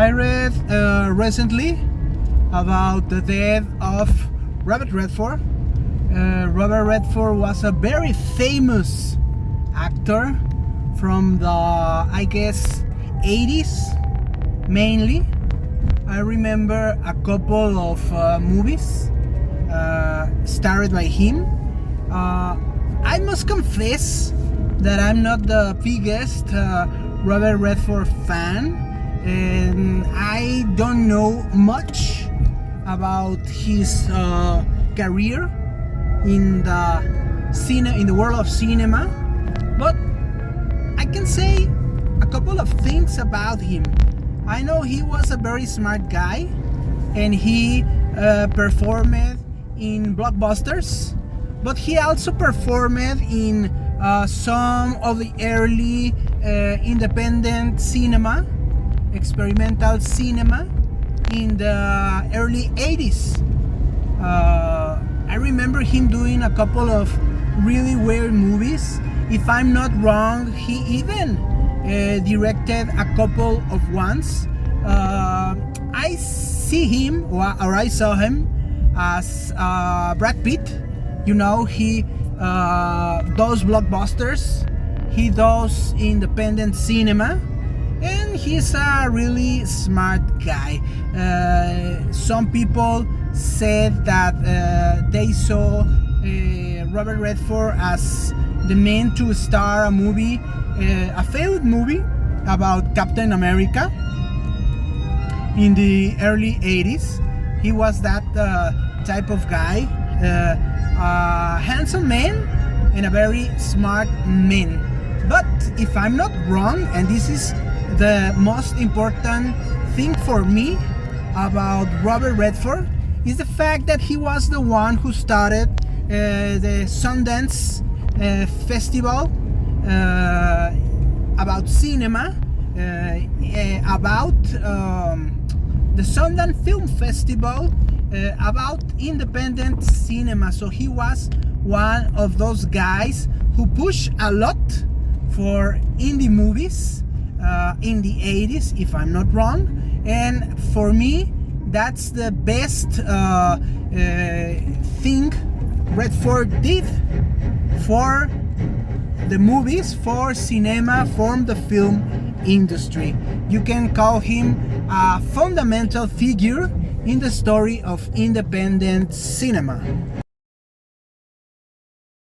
I read recently about the death of Robert Redford. Robert Redford was a very famous actor from the, I guess, 80s mainly. I remember a couple of movies starred by him. I must confess that I'm not the biggest Robert Redford fan, and I don't know much about his career in the world of cinema, but I can say a couple of things about him. I know he was a very smart guy, and he performed in blockbusters, but he also performed in some of the early independent cinema, experimental cinema in the early 80s. I remember him doing a couple of really weird movies. If I'm not wrong, he even directed a couple of ones. I see him, or I saw him as Brad Pitt. You know, he does blockbusters, he does independent cinema, and he's a really smart guy. Some people said that they saw Robert Redford as the man to star a movie, a failed movie about Captain America in the early 80s. He was that type of guy, a handsome man and a very smart man. But if I'm not wrong, and this is the most important thing for me about Robert Redford, is the fact that he was the one who started the Sundance festival about cinema, about the Sundance Film Festival, about independent cinema. So he was one of those guys who pushed a lot for indie movies in the 80s, if I'm not wrong. And for me, that's the best thing Redford did for the movies, for cinema, for the film industry. You can call him a fundamental figure in the story of independent cinema.